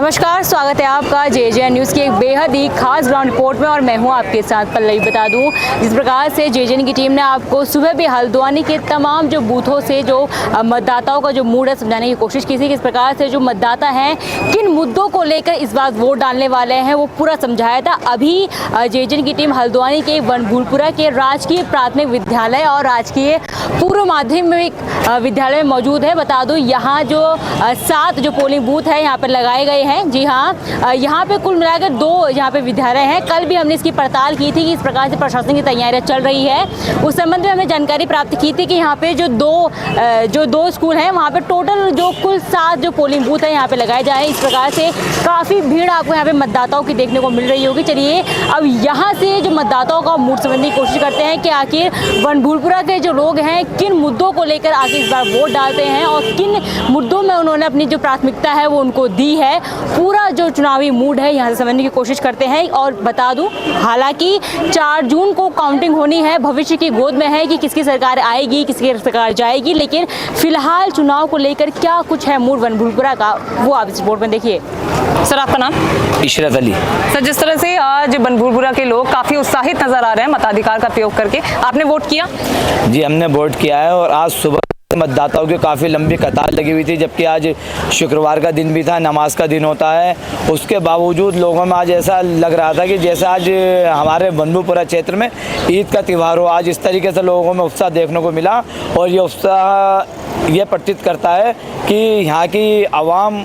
नमस्कार, स्वागत है आपका जे न्यूज़ की एक बेहद ही खास ग्राउंड रिपोर्ट में और मैं हूं आपके साथ पल्लवी। बता दूं, जिस प्रकार से जे की टीम ने आपको सुबह भी हल्द्वानी के तमाम जो बूथों से जो मतदाताओं का जो मूड है समझाने की कोशिश की थी, किस प्रकार से जो मतदाता हैं किन मुद्दों को लेकर इस बार वोट डालने वाले हैं वो पूरा समझाया था। अभी जे की टीम हल्द्वानी के बनभूलपुरा के राजकीय प्राथमिक विद्यालय और राजकीय पूर्व माध्यमिक विद्यालय में मौजूद है। बता दूं, यहाँ जो 7 जो पोलिंग बूथ है यहाँ पर लगाए गए हैं। जी हाँ, यहाँ पे कुल मिलाकर 2 यहाँ पे विद्यालय हैं। कल भी हमने इसकी पड़ताल की थी कि इस प्रकार से प्रशासन की तैयारियाँ चल रही है। उस संबंध में हमने जानकारी प्राप्त की थी कि यहाँ पे जो दो स्कूल हैं वहाँ पे टोटल जो कुल 7 जो पोलिंग बूथ है यहाँ पे लगाए जाए। इस प्रकार से काफ़ी भीड़ आपको यहाँ पे मतदाताओं की देखने को मिल रही होगी। चलिए अब यहाँ से जो मतदाताओं का मूड समझने की कोशिश करते हैं कि आखिर बनभूलपुरा के जो लोग हैं किन मुद्दों को लेकर आखिर इस बार वोट डालते हैं और किन मुद्दों में उन्होंने अपनी जो प्राथमिकता है वो उनको दी है। पूरा जो चुनावी मूड है यहाँ से समझने की कोशिश करते हैं। और बता दूं, हालांकि 4 जून को काउंटिंग होनी है, भविष्य की गोद में है कि किसकी सरकार आएगी किसकी सरकार जाएगी, लेकिन फिलहाल चुनाव को लेकर क्या कुछ है मूड बनभूलपुरा का वो आप इस रिपोर्ट में देखिए। सर, आपका नाम? इशरत अली। सर, जिस तरह से आज बनभूलपुरा के लोग काफ़ी उत्साहित नज़र आ रहे हैं मताधिकार का प्रयोग करके, आपने वोट किया? जी, हमने वोट किया है और आज सुबह मतदाताओं की काफ़ी लंबी कतार लगी हुई थी, जबकि आज शुक्रवार का दिन भी था, नमाज का दिन होता है। उसके बावजूद लोगों में आज ऐसा लग रहा था कि जैसे आज हमारे बनभूलपुरा क्षेत्र में ईद का त्यौहार हो। आज इस तरीके से लोगों में उत्साह देखने को मिला और ये उत्साह ये प्रतीत करता है कि यहाँ की आवाम,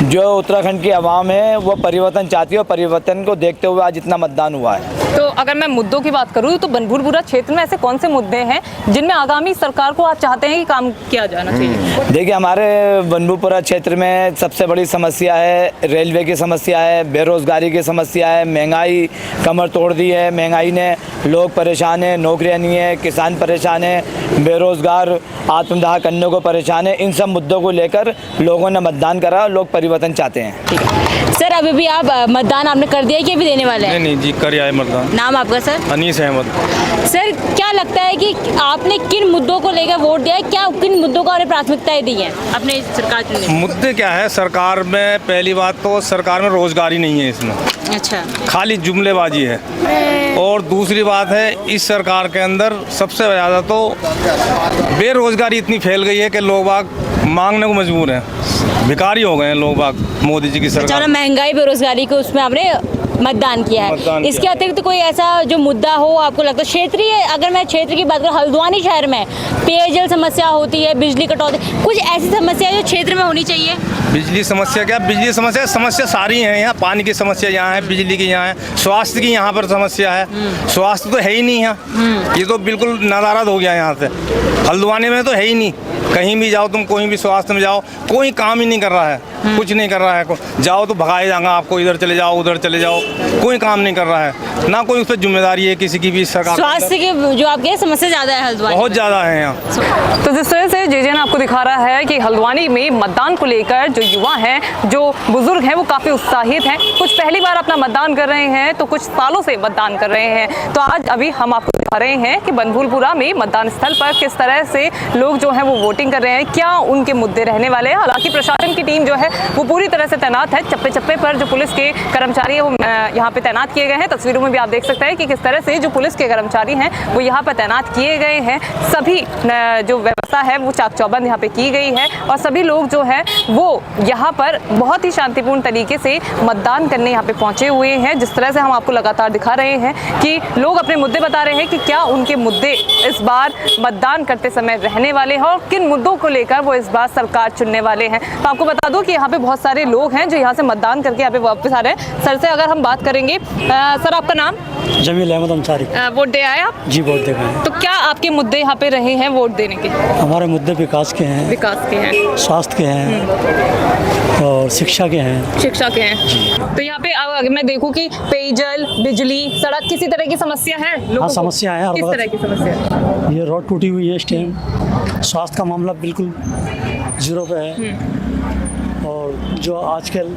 जो उत्तराखंड की आवाम है, वो परिवर्तन चाहती है और परिवर्तन को देखते हुए आज इतना मतदान हुआ है। तो अगर मैं मुद्दों की बात करूँ तो बनभूलपुरा क्षेत्र में ऐसे कौन से मुद्दे हैं जिनमें आगामी सरकार को आप चाहते हैं कि काम किया जाना चाहिए? देखिए, हमारे बनभूलपुरा क्षेत्र में सबसे बड़ी समस्या है रेलवे की समस्या है, बेरोज़गारी की समस्या है, महंगाई कमर तोड़ दी है। महंगाई ने लोग परेशान हैं, नौकरियां नहीं है, किसान परेशान हैं, बेरोज़गार आत्मदाह करने को परेशान है। इन सब मुद्दों को लेकर लोगों ने मतदान करा, लोग परिवर्तन चाहते हैं। ठीक है सर, अभी भी आप मतदान आपने कर दिया कि अभी देने वाले हैं? नहीं जी, कर आए मतदान। नाम आपका सर? अनीस अहमद। सर, क्या लगता है कि आपने किन मुद्दों को लेकर वोट दिया है? क्या किन मुद्दों को आपने प्राथमिकताएं दी हैं अपने सरकार चुनने? मुद्दे क्या है सरकार में? पहली बात तो सरकार में रोजगारी नहीं है, इसमें अच्छा खाली जुमलेबाजी है। और दूसरी बात है, इस सरकार के अंदर सबसे ज़्यादा तो बेरोजगारी इतनी फैल गई है कि लोग बाग मांगने को मजबूर हैं, भिखारी हो गए हैं लोग बाग मोदी जी की सरकार। अच्छा, महंगाई बेरोजगारी को उसमें आपने मतदान किया है। इसके अतिरिक्त कोई ऐसा जो मुद्दा हो आपको लगता है क्षेत्रीय? अगर मैं क्षेत्र की बात करूँ, हल्द्वानी शहर में पेयजल समस्या होती है, बिजली कटौती, कुछ ऐसी समस्या जो क्षेत्र में होनी चाहिए? बिजली समस्या क्या, बिजली समस्या सारी है यहाँ। पानी की समस्या यहाँ है, बिजली की यहाँ है, स्वास्थ्य की यहाँ पर समस्या है। स्वास्थ्य तो है ही नहीं यहाँ, ये तो बिल्कुल नदारद हो गया यहाँ से। हल्द्वानी में तो है ही नहीं, कहीं भी जाओ तुम, कोई भी स्वास्थ्य में जाओ, कोई काम ही नहीं कर रहा है, कुछ नहीं कर रहा है। जाओ तो भगाए जाएगा आपको, इधर चले जाओ उधर चले जाओ, कोई काम नहीं कर रहा है, ना कोई उस पर जिम्मेदारी है किसी की भी सरकार। स्वास्थ्य की जो आपके समस्या ज़्यादा है हल्द्वानी, बहुत ज़्यादा है यहाँ। तो जिस तरह से जे ने आपको दिखा रहा है कि हल्द्वानी में मतदान को लेकर जो युवा हैं, जो बुजुर्ग हैं, वो काफ़ी उत्साहित हैं। कुछ पहली बार अपना मतदान कर रहे हैं तो कुछ सालों से मतदान कर रहे हैं। तो आज अभी हम आपको दिखा रहे हैं कि बनभूलपुरा में मतदान स्थल पर किस तरह से लोग जो हैं वो वोटिंग कर रहे हैं, क्या उनके मुद्दे रहने वाले हैं। हालांकि प्रशासन की टीम जो है वो पूरी तरह से तैनात है। चप्पे चप्पे पर जो पुलिस के कर्मचारी हैं वो यहाँ पे तैनात किए गए हैं। तस्वीरों में भी आप देख सकते हैं कि किस तरह से जो पुलिस के कर्मचारी हैं वो यहाँ पर तैनात किए गए हैं। सभी जो व्यवस्था है वो चाक चौबंद यहाँ पे की गई है और सभी लोग जो हैं वो यहाँ पर बहुत ही शांतिपूर्ण तरीके से मतदान करने यहाँ पे पहुँचे हुए हैं। जिस तरह से हम आपको लगातार दिखा रहे हैं कि लोग अपने मुद्दे बता रहे हैं कि क्या उनके मुद्दे इस बार मतदान करते समय रहने वाले हैं और किन मुद्दों को लेकर वो इस बार सरकार चुनने वाले हैं। तो आपको बता दूं कि यहाँ पे बहुत सारे लोग हैं जो यहाँ से मतदान करके यहाँ पे वापस आ रहे हैं। सर से अगर हम बात करेंगे, सर आपका नाम? जमील अहमद अंसारी। वोट दे आए आप? जी, वोट दे गए। तो क्या आपके मुद्दे यहाँ पे रहे हैं वोट देने के? हमारे मुद्दे विकास के हैं, स्वास्थ्य के हैं और शिक्षा के हैं। शिक्षा के हैं। तो यहाँ पे अगर मैं देखूँ कि पेयजल, बिजली, सड़क, किसी तरह की समस्या है लोगों को? समस्या है। किस तरह की समस्या है? ये रोड टूटी हुई है इस टाइम। स्वास्थ्य का मामला बिल्कुल जीरो पे है। और जो आजकल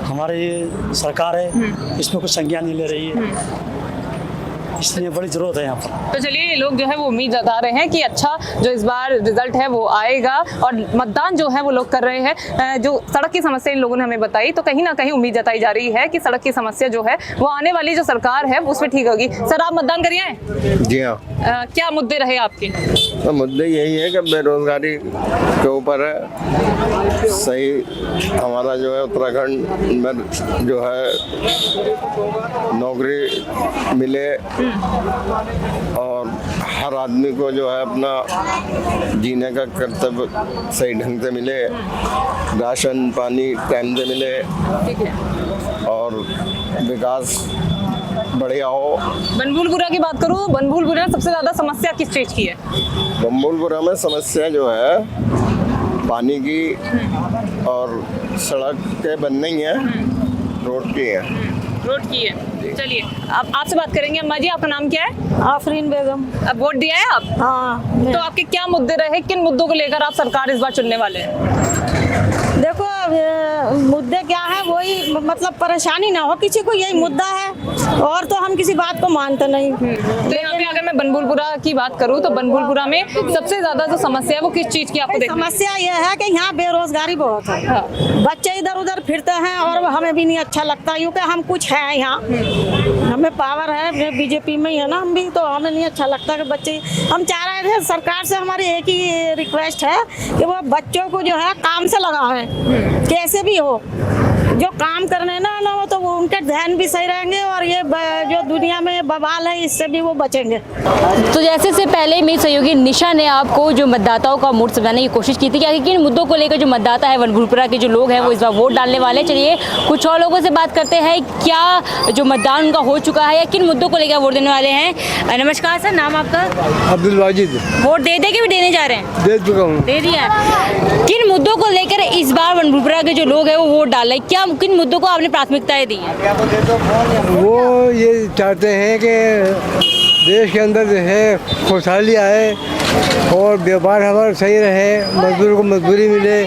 हमारे ये सरकार है इसमें कुछ संज्ञान नहीं ले रही है। इसलिए बड़ी ज़रूरत है यहाँ पर। तो चलिए लोग जो है वो उम्मीद जता रहे हैं कि अच्छा जो इस बार रिजल्ट है वो आएगा और मतदान जो है वो लोग कर रहे हैं। जो सड़क की समस्या इन लोगों ने हमें बताई, तो कहीं ना कहीं उम्मीद जताई जा रही है कि सड़क की समस्या जो है वो आने वाली जो सरकार है उसमें ठीक होगी। सर, आप मतदान करिए हैं? जी हाँ। क्या मुद्दे रहे आपके? तो मुद्दे यही है कि बेरोजगारी के ऊपर है। सही हमारा जो है उत्तराखंड में जो है नौकरी मिले और हर आदमी को जो है अपना जीने का कर्तव्य सही ढंग से मिले, राशन पानी टाइम से मिले और विकास बढ़िया हो। बनभूलपुरा की बात करूँ, बनभूलपुरा में सबसे ज़्यादा समस्या किस चीज़ की है? बनभूलपुरा में समस्या जो है पानी की और सड़क के बनने ही है, रोड की है। रोड की है। चलिए आप आपसे बात करेंगे। अम्मा जी, आपका नाम क्या है? आफरीन बेगम। अब वोट दिया है आप? हाँ। तो आपके क्या मुद्दे रहे, किन मुद्दों को लेकर आप सरकार इस बार चुनने वाले हैं? देखो मुद्दे क्या है, वही मतलब परेशानी ना हो किसी को, यही मुद्दा है और तो हम किसी बात को मानते नहीं। तो यहाँ पे अगर मैं बनभूलपुरा की बात करूँ तो बनभूलपुरा में सबसे ज्यादा जो समस्या है वो किस चीज की आपको देखने? समस्या ये है कि यहाँ बेरोजगारी बहुत है। हाँ। बच्चे इधर उधर फिरते हैं और हमें भी नहीं अच्छा लगता, क्योंकि हम कुछ है यहाँ, हमें पावर है, बीजेपी में ही है ना हम भी, तो हमें नहीं अच्छा लगता कि बच्चे। हम चाह रहे थे सरकार से, हमारी एक ही रिक्वेस्ट है कि वो बच्चों को जो है काम से लगाए, कैसे भी हो, जो काम करने ना हो तो वो उनके ध्यान भी सही रहेंगे और ये जो दुनिया में बवाल है इससे भी वो बचेंगे। तो जैसे से पहले मेरी सहयोगी निशा ने आपको जो मतदाताओं का मूड समझाने की कोशिश की थी कि किन मुद्दों को लेकर जो मतदाता है बनभूलपुरा के जो लोग हैं वो इस बार वोट डालने वाले। चलिए कुछ और लोगों से बात करते हैं, क्या जो मतदान उनका हो चुका है या किन मुद्दों को लेकर वोट देने वाले हैं। नमस्कार सर, नाम आपका? अब्दुल वाजिद। वोट दे के भी देने जा रहे हैं? दे चुका हूँ। दे दिया। किन मुद्दों को लेकर इस बार बनभूलपुरा के जो लोग हैं वो वोट डाल रहे हैं, क्या किन मुद्दों को आपने प्राथमिकताएं दी हैं? वो ये चाहते हैं कि देश के अंदर जो है खुशहाली आए और व्यापार हमारा सही रहे, मजदूर को मजदूरी मिले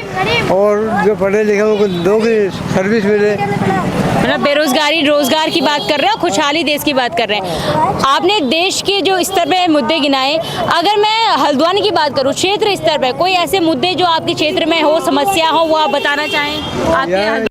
और जो पढ़े लिखे उनको नौकरी सर्विस मिले। मतलब बेरोजगारी रोजगार की बात कर रहे हैं, खुशहाली देश की बात कर रहे हैं। आपने देश के जो स्तर पे मुद्दे गिनाए, अगर मैं हल्द्वानी की बात करूं क्षेत्र स्तर पे कोई ऐसे मुद्दे जो आपके क्षेत्र में हो, समस्या हो, वो आप बताना चाहें?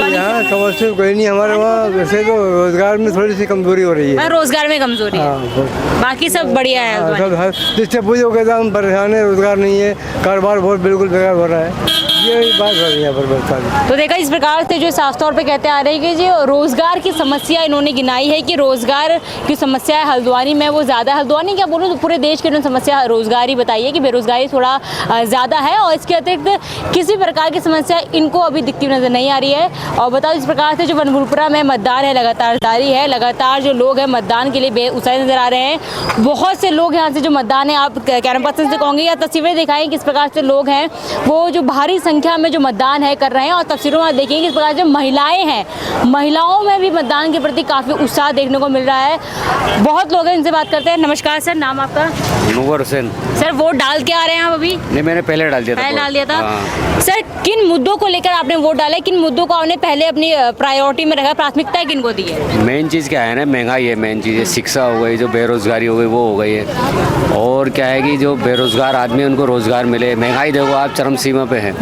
यहाँ समस्या कोई नहीं, हमारे वहाँ वैसे तो रोजगार में थोड़ी सी कमजोरी हो रही है। रोजगार में कमजोरी है, बाकी सब बढ़िया है। सब जिससे पूछो कहता हम परेशान है, रोजगार नहीं है, कारोबार बहुत बिल्कुल बेकार हो रहा है, ये बात हो रही है पर। तो देखा इस प्रकार से जो साफ तौर पे कहते आ रहे हैं कि जो रोजगार की समस्या इन्होंने गिनाई है कि रोजगार की समस्या है हल्द्वानी में वो ज़्यादा, हल्द्वानी क्या बोलूँ तो पूरे देश की इन्होंने समस्या रोजगार ही बताई है कि बेरोजगारी थोड़ा ज़्यादा है और इसके अतिरिक्त किसी प्रकार की समस्या इनको अभी दिखती नजर नहीं आ रही है। और बताओ इस प्रकार से जो बनभूलपुरा में मतदान है लगातार जारी है, लगातार जो लोग हैं मतदान के लिए बेउत्साही नजर आ रहे हैं। बहुत से लोग यहाँ से जो मतदान है, आप कैमरा पर्सन से कहोगे या तस्वीरें दिखाएं किस प्रकार से लोग हैं वो जो भारी संख्या में जो मतदान है कर रहे हैं और तस्वीरों में देखेंगे किस प्रकार जो महिलाएं हैं, महिलाओं में भी मतदान के प्रति काफ़ी उत्साह देखने को मिल रहा है। बहुत लोग हैं, इनसे बात करते हैं। नमस्कार सर, नाम आपका? मुनव्वर हुसैन। सर वोट डाल के आ रहे हैं आप अभी? नहीं, मैंने पहले डाल दिया था। पहले डाल दिया था। हाँ। सर किन मुद्दों को लेकर आपने वोट डाला है, किन मुद्दों को आपने पहले अपनी प्रायोरिटी में रखा, प्राथमिकताएं किन को दी है? मेन चीज़ क्या है ना, महंगाई है मेन चीज़ है, शिक्षा हो गई, जो बेरोजगारी हो गई वो हो गई है, और क्या है कि जो बेरोजगार आदमी उनको रोजगार मिले। महंगाई देखो आप चरम सीमा पे है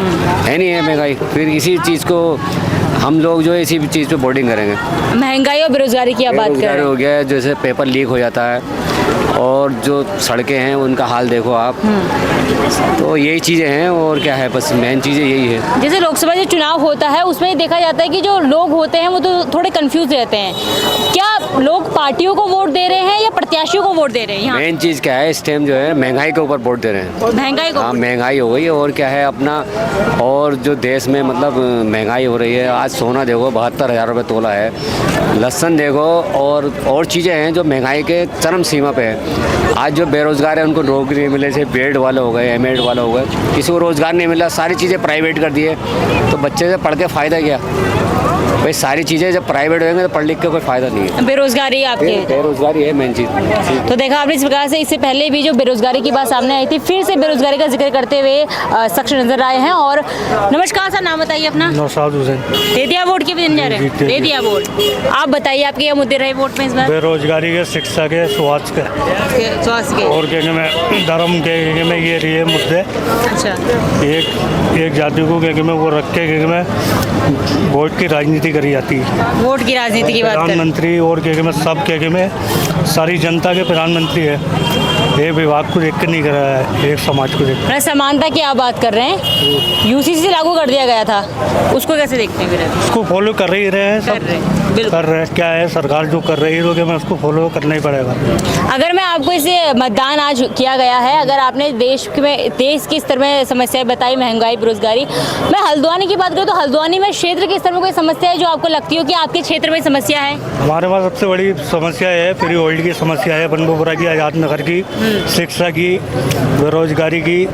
नहीं है महंगाई, फिर इसी चीज़ को हम लोग जो है इसी चीज़ पे बोर्डिंग करेंगे। महंगाई और बेरोजगारी की आप बात कर रहे हैं। हो गया, जैसे पेपर लीक हो जाता है और जो सड़कें हैं उनका हाल देखो आप, तो यही चीज़ें हैं और क्या है, बस मेन चीज़ें यही है। जैसे लोकसभा जो चुनाव होता है उसमें देखा जाता है कि जो लोग होते हैं वो तो थोड़े कंफ्यूज रहते हैं, क्या लोग पार्टियों को वोट दे रहे हैं या प्रत्याशियों को वोट दे रहे हैं? मेन चीज़ क्या है, इस टाइम जो है महंगाई के ऊपर वोट दे रहे हैं। महंगाई को? हाँ, महंगाई हो गई है और क्या है अपना, और जो देश में मतलब महंगाई हो रही है। आज सोना देखो 72,000 रुपये तोला है, लहसुन देखो और चीज़ें हैं जो महंगाई के चरम सीमा पे है। आज जो बेरोजगार है उनको नौकरी नहीं मिले, जैसे बीएड वाले हो गए, एमएड वाले हो गए, किसी को रोज़गार नहीं मिला, सारी चीज़ें प्राइवेट कर दिए, तो बच्चे से पढ़ के फ़ायदा क्या भाई? सारी चीज़ें जब प्राइवेट होंगे तो पढ़ लिख के कोई फ़ायदा नहीं है। बेरोजगारी आपके बेरोजगारी है मेन चीज़। तो देखा आपने इस प्रकार से इससे पहले भी जो बेरोजगारी की बात सामने आई थी, फिर से बेरोजगारी का जिक्र करते हुए शख्स नजर आए हैं। और नमस्कार सर, नाम बताइए अपना। नौशाद हुसैन। दे दिया वोट के भी दिन जा रहे हैं? दे दिया वोट। आप बताइए आपके क्या मुद्दे रहे वोट में इस बार? बेरोजगारी के, शिक्षा के, स्वास्थ्य के स्वास्थ्य के और क्या में धर्म के में ये रही मुद्दे। अच्छा, एक जाति को क्या में वो रख के में वोट की राजनीति करी जाती है। वोट की राजनीति की बात करें, प्रधानमंत्री और क्या में सब क्या में सारी जनता के प्रधानमंत्री है, एक विभाग को देख के नहीं करा है, एक समाज को देख। समानता की आप बात कर रहे हैं, यूसीसी लागू कर दिया गया था, उसको कैसे देखते हैं फिर? उसको फॉलो कर ही रहे हैं सब, कर रहे हैं। क्या है सरकार जो कर रही है तो मैं उसको फॉलो करना ही पड़ेगा। अगर मैं आपको इसे मतदान आज किया गया है, अगर आपने देश के स्तर में समस्याएं बताई, महंगाई, बेरोजगारी, मैं हल्द्वानी की बात करूँ तो हल्द्वानी में क्षेत्र के स्तर में कोई समस्या है जो आपको लगती हो कि आपके क्षेत्र में समस्या है? हमारे पास सबसे बड़ी समस्या है फ्री होल्ड की समस्या है, बनपुरा की, आजाद नगर की, शिक्षा की, बेरोजगारी की,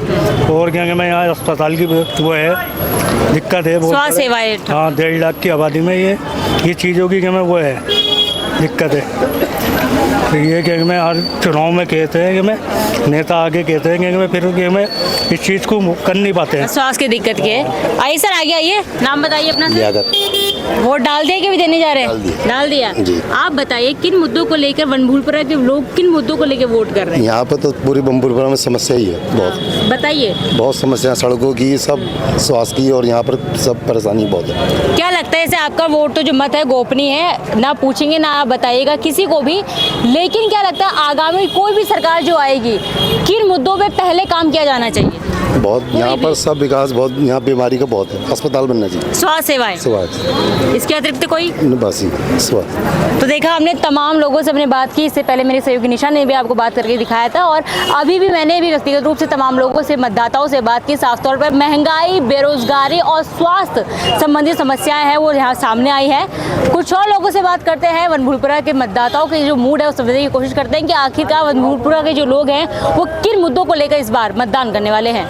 और क्या मैं यहाँ अस्पताल की वो है दिक्कत है, स्वास्थ्य सेवाएं। हाँ, 1.5 लाख की आबादी में ये चीज़ों की क्या मैं वो है दिक्कत है। तो ये क्या मैं हर चुनाव में कहते हैं कि मैं नेता आगे कहते हैं कि मैं फिर कि मैं इस चीज़ को कर नहीं पाते हैं। स्वास्थ्य की दिक्कत के आइए सर, आगे आइए, नाम बताइए अपना सर। वोट डाल दिया कि भी देने जा रहे हैं? डाल दिया। आप बताइए किन मुद्दों को लेकर बनभूलपुरा के लोग किन मुद्दों को लेकर वोट कर रहे हैं? यहाँ पर तो पूरी बनभूलपुरा में समस्या ही है बहुत। बताइए। बहुत समस्या, सड़कों की, सब स्वास्थ्य की, और यहाँ पर सब परेशानी बहुत है। क्या लगता है, जैसे आपका वोट तो जो मत है गोपनीय है, ना पूछेंगे ना आप बताइएगा किसी को भी, लेकिन क्या लगता है आगामी कोई भी सरकार जो आएगी, किन मुद्दों पे पहले काम किया जाना चाहिए? बहुत यहाँ पर सब विकास, बहुत यहाँ बीमारी का बहुत है, अस्पताल बनना चाहिए, स्वास्थ्य सेवाएं, इसके अतिरिक्त कोई बस ही स्वास्थ्य। तो देखा हमने तमाम लोगों से अपनी बात की, इससे पहले मेरे सहयोगी निशा ने भी आपको बात करके दिखाया था, और अभी भी मैंने भी व्यक्तिगत रूप से तमाम लोगों से, मतदाताओं से बात की। साफ तौर पर महंगाई, बेरोजगारी और स्वास्थ्य संबंधी समस्याएं हैं वो यहाँ सामने आई है। कुछ और लोगों से बात करते हैं, बनभूलपुरा के मतदाताओं के जो मूड है उस समझने की कोशिश करते हैं कि आखिरकार बनभूलपुरा के जो लोग हैं वो किन मुद्दों को लेकर इस बार मतदान करने वाले हैं।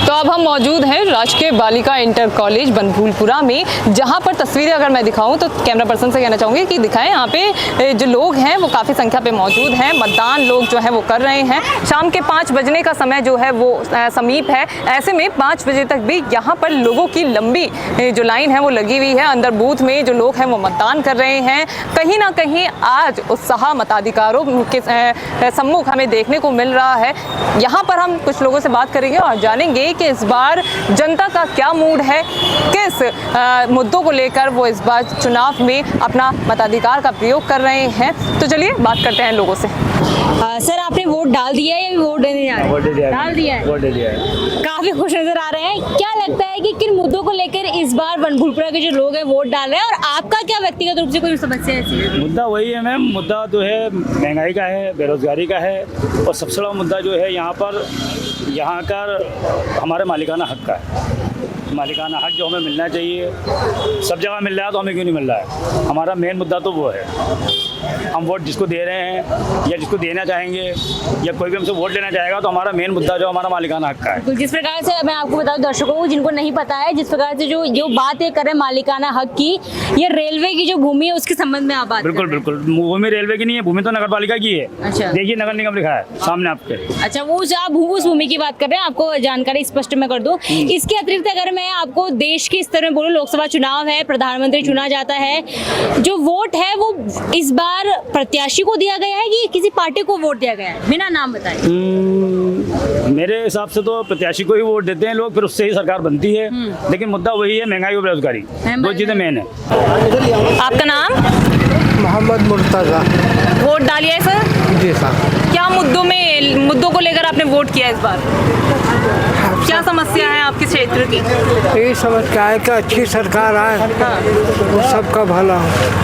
तो अब हम मौजूद हैं राजकीय बालिका इंटर कॉलेज बनभूलपुरा में, जहां पर तस्वीरें अगर मैं दिखाऊं तो कैमरा पर्सन से कहना चाहूँगी कि दिखाएं। यहाँ पे जो लोग हैं वो काफ़ी संख्या पे मौजूद हैं, मतदान लोग जो है वो कर रहे हैं। शाम के 5 बजने का समय जो है वो समीप है, ऐसे में 5 बजे तक भी यहाँ पर लोगों की लंबी जो लाइन है वो लगी हुई है। अंदर बूथ में जो लोग हैं वो मतदान कर रहे हैं। कहीं ना कहीं आज उत्साह मताधिकारों के सम्मुख हमें देखने को मिल रहा है। यहाँ पर हम कुछ लोगों से बात करेंगे और जानेंगे कि इस बार जनता का क्या मूड है, किस मुद्दों को लेकर वो इस बार चुनाव में अपना मताधिकार का प्रयोग कर रहे हैं। तो चलिए बात करते हैं लोगों से। सर, आपने वोट डाल दिया है या वोट देने जा रहे हैं? डाल दिया है। काफी खुश नजर आ रहे हैं। क्या लगता है कि किन मुद्दों को लेकर इस बार बनभूलपुरा के जो लोग हैं वोट डाल रहे हैं, और आपका क्या व्यक्तिगत रूप से कोई समस्या ऐसी है? मुद्दा वही है मैम, मुद्दा जो है महंगाई का है, बेरोजगारी का है, और सबसे बड़ा मुद्दा जो है यहाँ पर यहाँ का हमारे मालिकाना हक का है। मालिकाना हक जो हमें मिलना चाहिए, सब जगह मिल रहा है तो हमें क्यों नहीं मिल रहा है? हमारा मेन मुद्दा तो वो है। हम वोट जिसको दे रहे हैं या जिसको देना चाहेंगे या कोई भी हमसे वोट लेना चाहेगा, तो हमारा मेन मुद्दा जो हमारा मालिकाना हक का है। जिस प्रकार से मैं आपको बताऊं दर्शकों को जिनको नहीं पता है, जिस प्रकार से जो बात ये कर रहे हैं मालिकाना हक की, ये रेलवे की जो भूमि है उसके संबंध में आप बात बिल्कुल बिल्कुल, भूमि रेलवे की नहीं है, भूमि तो नगर पालिका की है। अच्छा, देखिए नगर निगम लिखा है सामने आपके। अच्छा, वो आप उस भूमि की बात कर रहे हैं, आपको जानकारी स्पष्ट मैं कर दूं। इसके अतिरिक्त अगर मैं आपको देश के स्तर में बोलूं, लोकसभा चुनाव है, प्रधानमंत्री चुना जाता है, जो वोट है वो इस बार प्रत्याशी को दिया गया है कि किसी पार्टी को वोट दिया गया है? बिना नाम बताए। मेरे हिसाब से तो प्रत्याशी को ही वोट देते हैं लोग, फिर उससे ही सरकार बनती है। लेकिन मुद्दा वही है, महंगाई और बेरोजगारी, दो चीजें मेन है। आपका नाम? मोहम्मद मुर्तजा। वोट डालिए सर? जी सर। क्या मुद्दों को लेकर आपने वोट किया इस बार? क्या समस्या है आपके क्षेत्र की? यही समस्या है कि अच्छी सरकार आए, वो सबका भला हो।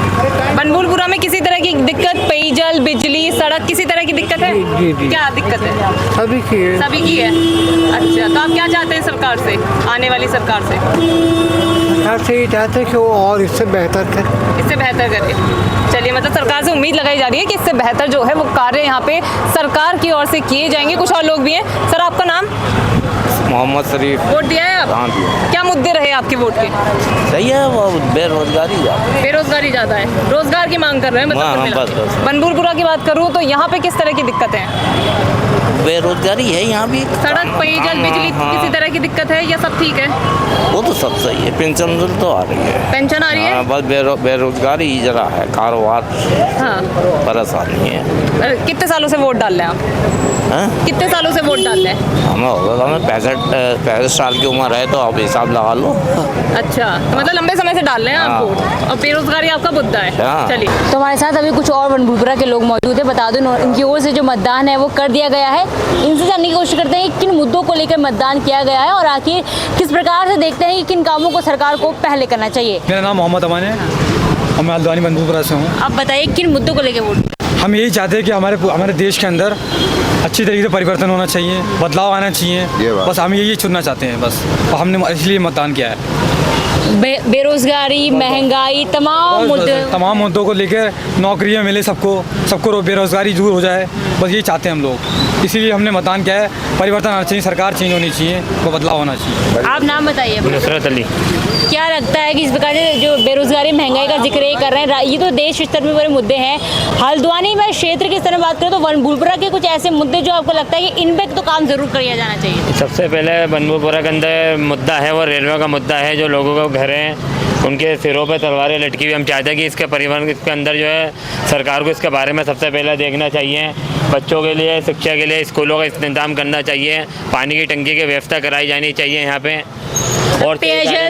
बनभूलपुरा में किसी तरह की दिक्कत, पेयजल, बिजली, सड़क, किसी तरह की दिक्कत है? जी। क्या दिक्कत है? सभी की है। सभी की है। अच्छा, तो आप क्या चाहते हैं सरकार से, आने वाली सरकार से? सरकार से ये चाहते हैं कि वो और इससे बेहतर करे। इससे बेहतर करे। चलिए, मतलब सरकार से उम्मीद लगाई जा रही है कि इससे बेहतर जो है वो कार्य यहाँ पे सरकार की ओर से किए जाएंगे। कुछ और लोग भी हैं। सर, आपका नाम? मोहम्मद शरीफ। वोट दिया है आप? हाँ, दिया। क्या मुद्दे रहे आपके वोट के? सही है, वो बेरोजगारी बेरोजगारी ज़्यादा है, रोजगार की मांग कर रहे हैं मतलब कुल मिला के। बनभूलपुरा की बात करूँ तो यहाँ पे किस तरह की दिक्कतें हैं? बेरोजगारी है यहाँ भी। सड़क, पेयजल, बिजली, किसी तरह की दिक्कत है या सब ठीक है? वो तो सब सही है, पेंशन तो आ रही है। पेंशन आ रही है? बस बेरोजगारी ही जरा है, कारोबार हाँ, परेशानी है। कितने सालों से वोट डाल रहे हैं आप? कितने सालों से वोट डाल रहे हैं? हमें 65 साल की उम्र है, तो आप हिसाब लगा लो। अच्छा, तो मतलब लंबे समय से डाल रहे हैं आप वोट, और बेरोजगारी आपका मुद्दा है। चलिए, तो हमारे साथ अभी कुछ और बनभूलपुरा के लोग मौजूद हैं। बता दूं, इनकी ओर से जो मतदान है वो कर दिया गया है। इनसे जानने की कोशिश करते हैं कि किन मुद्दों को लेकर मतदान किया गया है और आखिर किस प्रकार से देखते हैं कि किन कामों को सरकार को पहले करना चाहिए। मेरा नाम मोहम्मद अमान है और मैं हल्द्वानी बनभूलपुरा से हूँ। आप बताइए किन मुद्दों को लेकर वोट? हम यही चाहते हैं कि हमारे देश के अंदर अच्छी तरीके से परिवर्तन होना चाहिए, बदलाव आना चाहिए। बस हम यही चुनना चाहते हैं बस, और हमने इसलिए मतदान किया है। बेरोजगारी, महंगाई, तमाम मुद्दों को लेकर नौकरियां मिले सबको बेरोजगारी दूर हो जाए, बस यही चाहते हैं हम लोग। इसीलिए हमने मतदान किया है। परिवर्तन आना चाहिए, सरकार चेंज होनी चाहिए, तो बदलाव होना चाहिए। आप नाम बताइए। नुसरत अली। क्या लगता है कि इस प्रकार से जो बेरोजगारी, महंगाई का जिक्र ये कर रहे हैं, ये तो देश स्तर में बड़े मुद्दे हैं। हल्द्वानी में क्षेत्र के स्तर में बात करें तो बनभूलपुरा के कुछ ऐसे मुद्दे जो आपको लगता है कि इन पे तो काम जरूर किया जाना चाहिए? सबसे पहले बनभूलपुरा के अंदर मुद्दा है वो रेलवे का मुद्दा है। जो लोगों को घर हैं उनके सिरों पे तलवारें लटकी हुई। हम चाहते हैं कि इसके परिवहन इसके अंदर जो है सरकार को इसके बारे में सबसे पहले देखना चाहिए। बच्चों के लिए, शिक्षा के लिए स्कूलों का इंतजाम करना चाहिए। पानी की टंकी की व्यवस्था कराई जानी चाहिए यहाँ पे। और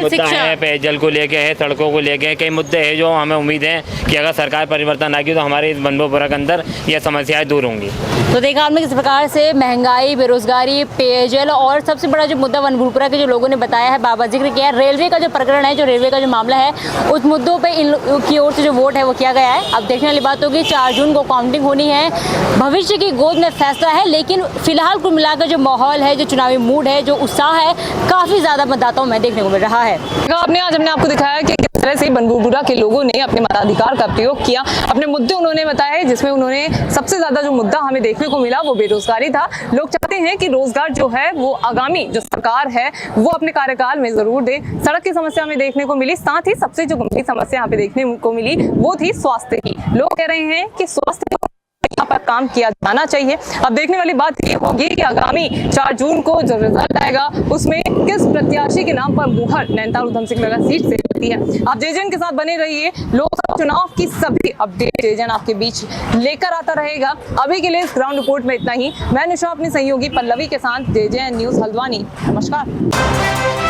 मुद्दा है पेयजल को लेके है, सड़कों को लेके कई मुद्दे हैं जो हमें उम्मीद है कि अगर सरकार परिवर्तन आएगी तो हमारे इस बनभूलपुरा के अंदर ये समस्याएं दूर होंगी। तो देखा आपने किस प्रकार से महंगाई, बेरोजगारी, पेयजल और सबसे बड़ा जो मुद्दा बनभूलपुरा के जो लोगों ने बताया है, बाबा जिक्र किया है, रेलवे का जो प्रकरण है, जो रेलवे का जो मामला है, उस मुद्दों पे इन की ओर से जो वोट है वो किया गया है। अब देखने वाली बात होगी, 4 जून को काउंटिंग होनी है, भविष्य की गोद में फैसला है। लेकिन फिलहाल कुल मिलाकर जो माहौल है, जो चुनावी मूड है, जो उत्साह है, काफ़ी ज़्यादा मतदाताओं में देखने को मिल रहा है। आपने आज हमने आपको दिखाया कि किस तरह से बनभूलपुरा के लोगों ने अपने मताधिकार का प्रयोग किया। अपने मुद्दे उन्होंने बताए, जिसमें उन्होंने सबसे ज़्यादा जो मुद्दा हमें देखने को मिला वो बेरोजगारी था। लोग चाहते हैं कि रोजगार जो है वो आगामी जो सरकार है वो अपने कार्यकाल में जरूर दे। सड़क की समस्या हमें देखने को मिली, साथ ही सबसे जो गंभीर समस्या यहाँ पे देखने को मिली वो थी स्वास्थ्य की। लोग कह रहे हैं कि स्वास्थ्य यहाँ पर काम किया जाना चाहिए। अब देखने वाली बात ये होगी कि आगामी 4 जून को जो रिजल्ट आएगा उसमें किस प्रत्याशी के नाम पर मुहर नैनीताल उधम सिंह नगर सीट से लगती है। आप जेजेएन के साथ बने रहिए। लोकसभा चुनाव की सभी अपडेट जेजेएन आपके बीच लेकर आता रहेगा। अभी के लिए इस ग्राउंड रिपोर्ट में इतना ही। मैं निशा अपनी सहयोगी पल्लवी के साथ जेजेएन न्यूज हल्द्वानी। नमस्कार।